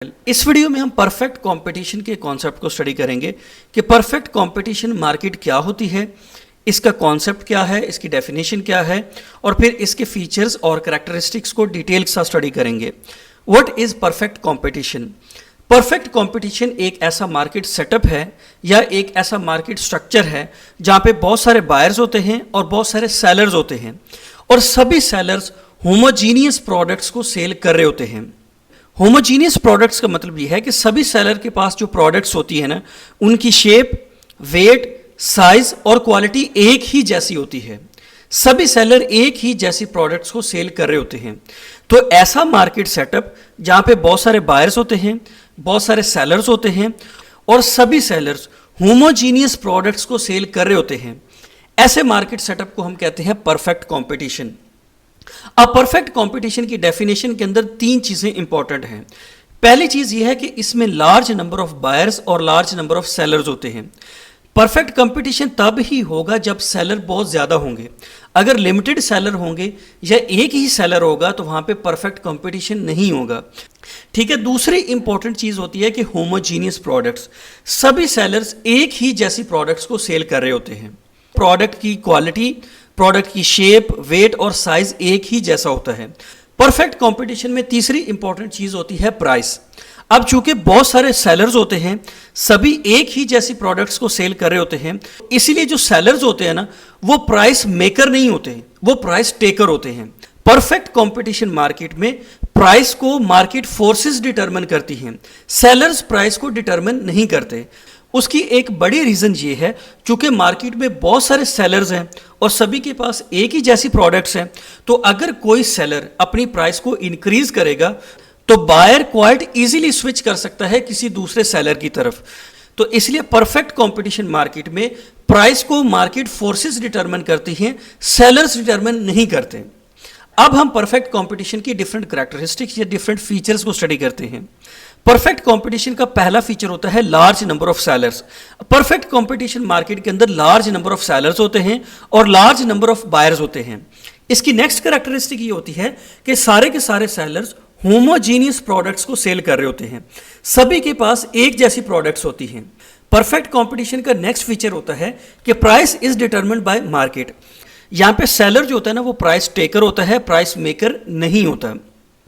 इस वीडियो में हम परफेक्ट कंपटीशन के कॉन्सेप्ट को स्टडी करेंगे कि परफेक्ट कंपटीशन मार्केट क्या होती है, इसका कॉन्सेप्ट क्या है, इसकी डेफिनेशन क्या है और फिर इसके फीचर्स और कैरेक्टरिस्टिक्स को डिटेल के साथ स्टडी करेंगे। What is perfect competition? Perfect competition एक ऐसा मार्केट सेटअप है या एक ऐसा मार्केट स्ट्रक्चर है जहाँ पे बहुत सारे बायर्स होते हैं और बहुत सारे सेलर्स होते हैं और सभी सेलर्स होमोजीनियस प्रोडक्ट्स को सेल कर रहे होते हैं। होमोजीनियस प्रोडक्ट्स का मतलब ये है कि सभी सेलर के पास जो प्रोडक्ट्स होती है ना, उनकी शेप, वेट, साइज और क्वालिटी एक ही जैसी होती है। सभी सेलर एक ही जैसी प्रोडक्ट्स को सेल कर रहे होते हैं। तो ऐसा मार्केट सेटअप जहाँ पे बहुत सारे बायर्स होते हैं, बहुत सारे सेलर्स होते हैं और सभी सेलर्स होमोजीनियस प्रोडक्ट्स को सेल कर रहे होते हैं, ऐसे मार्केट सेटअप को हम कहते हैं परफेक्ट कंपटीशन। अब परफेक्ट कंपटीशन की डेफिनेशन के अंदर तीन चीजें इंपॉर्टेंट हैं। पहली चीज यह है कि इसमें लार्ज नंबर ऑफ बायर्स और लार्ज नंबर ऑफ सेलर्स होते हैं। परफेक्ट कंपटीशन तब ही होगा जब सेलर बहुत ज्यादा होंगे। अगर लिमिटेड सेलर होंगे या एक ही सेलर होगा तो वहां पे परफेक्ट कंपटीशन नहीं होगा। ठीक है। दूसरी इंपॉर्टेंट चीज होती है कि होमोजीनियस प्रोडक्ट्स, सभी सेलर्स एक ही जैसी प्रोडक्ट्स को सेल कर रहे होते हैं। प्रोडक्ट की क्वालिटी, प्रोडक्ट की शेप, वेट और साइज एक ही जैसा होता है। परफेक्ट कंपटीशन में तीसरी इंपॉर्टेंट चीज होती है प्राइस। अब चूंकि बहुत सारे सेलर्स होते हैं, सभी एक ही जैसी प्रोडक्ट्स को सेल कर रहे होते हैं, इसीलिए जो सेलर्स होते हैं ना, वो प्राइस मेकर नहीं होते, वो प्राइस टेकर होते हैं। परफेक्ट कंपटीशन मार्केट में प्राइस को मार्केट फोर्सेस डिटरमिन करती हैं, सेलर्स प्राइस को डिटरमिन नहीं करते। उसकी एक बड़ी रीजन ये है, चूंकि मार्केट में बहुत सारे सेलर्स हैं और सभी के पास एक ही जैसी प्रोडक्ट्स हैं, तो अगर कोई सेलर अपनी प्राइस को इंक्रीज करेगा तो बायर क्वाइट इजीली स्विच कर सकता है किसी दूसरे सेलर की तरफ। तो इसलिए परफेक्ट कंपटीशन मार्केट में प्राइस को मार्केट फोर्सेस डिटरमिन करती हैं, सेलर्स डिटरमिन नहीं करते। अब हम परफेक्ट कंपटीशन की डिफरेंट कैरेक्टरिस्टिक्स या डिफरेंट फीचर्स को स्टडी करते हैं। परफेक्ट कंपटीशन का पहला फीचर होता है large number of sellers. Perfect competition market के अंदर लार्ज नंबर ऑफ सेलर्स होते हैं और लार्ज नंबर ऑफ बायर्स होते हैं। इसकी नेक्स्ट कैरेक्टरिस्टिक ये होती है कि सारे के सारे सेलर्स होमोजीनियस प्रोडक्ट्स को सेल कर रहे होते हैं, सभी के पास एक जैसी प्रोडक्ट्स होती हैं। परफेक्ट कंपटीशन का नेक्स्ट फीचर होता है कि price is determined bye market. यहाँ पे सेलर जो होता है ना, वो प्राइस टेकर होता है, प्राइस मेकर नहीं होता।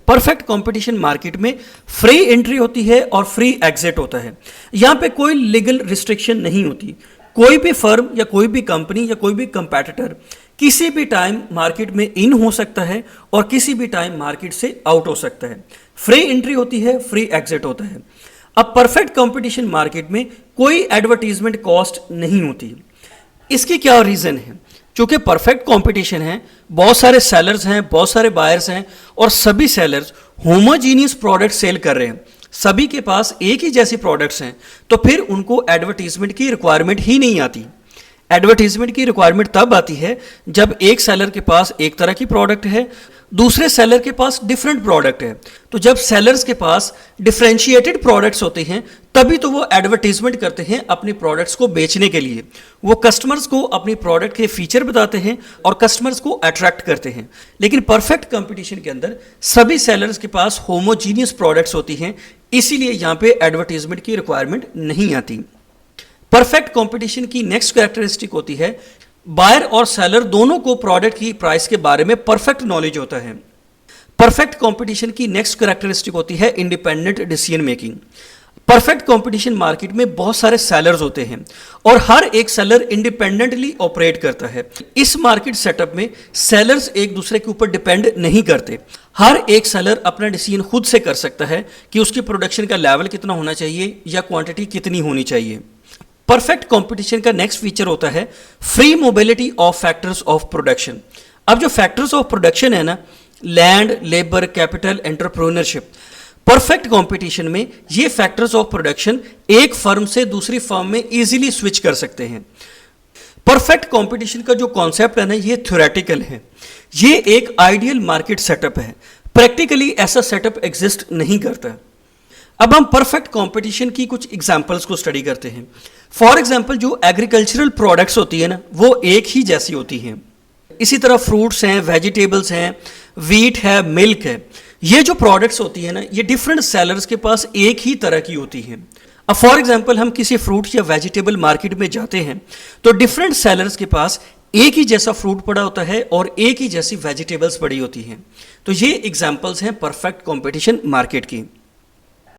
परफेक्ट कंपटीशन मार्केट में फ्री एंट्री होती है और फ्री एग्जिट होता है। यहाँ पे कोई लीगल रिस्ट्रिक्शन नहीं होती। कोई भी फर्म या कोई भी कंपनी या कोई भी कंपैटिटर किसी भी टाइम मार्केट में इन हो सकता है और किसी भी टाइम मार्केट से आउट हो सकता है। फ्री एंट्री होती है, फ्री एग्जिट होता है। अब परफेक्ट कंपटीशन मार्केट में कोई एडवर्टीजमेंट कॉस्ट नहीं होती। इसकी क्या रीजन है? चूंकि परफेक्ट कंपटीशन है, बहुत सारे सेलर्स हैं, बहुत सारे बायर्स हैं और सभी सेलर्स होमोजीनियस प्रोडक्ट सेल कर रहे हैं, सभी के पास एक ही जैसी प्रोडक्ट्स हैं, तो फिर उनको एडवर्टीजमेंट की रिक्वायरमेंट ही नहीं आती। एडवर्टीजमेंट की रिक्वायरमेंट तब आती है जब एक सेलर के पास एक तरह की प्रोडक्ट है, दूसरे सेलर के पास डिफरेंट प्रोडक्ट है। तो जब सेलर्स के पास डिफरेंशिएटेड प्रोडक्ट्स होते हैं, तभी तो वो एडवर्टीजमेंट करते हैं अपनी प्रोडक्ट्स को बेचने के लिए। वो कस्टमर्स को अपनी प्रोडक्ट के फीचर बताते हैं और कस्टमर्स को अट्रैक्ट करते हैं। लेकिन परफेक्ट कंपटीशन के अंदर सभी सेलर्स के पास होमोजीनियस प्रोडक्ट्स होती हैं, इसीलिए यहाँ पे एडवर्टीजमेंट की रिक्वायरमेंट नहीं आती। परफेक्ट कंपटीशन की नेक्स्ट कैरेक्टरिस्टिक होती है, बायर और सेलर दोनों को प्रोडक्ट की प्राइस के बारे में परफेक्ट नॉलेज होता है। परफेक्ट कंपटीशन की नेक्स्ट कैरेक्टरिस्टिक होती है independent decision making. Perfect competition market में बहुत सारे सेलर्स होते हैं और हर एक सेलर इंडिपेंडेंटली ऑपरेट करता है। इस मार्केट सेटअप में सेलर्स एक दूसरे के ऊपर डिपेंड नहीं करते। हर एक सेलर अपना डिसीजन खुद से कर सकता है कि उसकी प्रोडक्शन का लेवल कितना होना चाहिए या क्वांटिटी कितनी होनी चाहिए। परफेक्ट कंपटीशन का नेक्स्ट फीचर होता है free mobility of factors of production. अब जो फैक्टर्स ऑफ प्रोडक्शन है ना, land, labour, capital, entrepreneurship, perfect competition में ये फैक्टर्स ऑफ प्रोडक्शन एक फर्म से दूसरी फर्म में इजीली स्विच कर सकते हैं। परफेक्ट कंपटीशन का जो कॉन्सेप्ट है ना, ये थ्योरेटिकल है, ये एक आइडियल मार्केट सेटअप है। प्रैक्टिकली ऐसा सेटअप एग्जिस्ट नहीं करता। अब हम परफेक्ट कंपटीशन की कुछ एग्जांपल्स को स्टडी करते हैं। फॉर एग्जांपल, जो एग्रीकल्चरल प्रोडक्ट्स होती है ना, वो एक ही जैसी होती हैं। इसी तरह फ्रूट्स हैं, वेजिटेबल्स हैं, वीट है, मिल्क है, ये जो प्रोडक्ट्स होती है ना, ये डिफरेंट सेलर्स के पास एक ही तरह की होती हैं। अब फॉर एग्जांपल हम किसी फ्रूट या वेजिटेबल मार्केट में जाते हैं तो डिफरेंट सेलर्स के पास एक ही जैसा फ्रूट पड़ा होता है और एक ही जैसी वेजिटेबल्स पड़ी होती हैं। तो ये एग्जांपल्स हैं परफेक्ट कंपटीशन मार्केट की।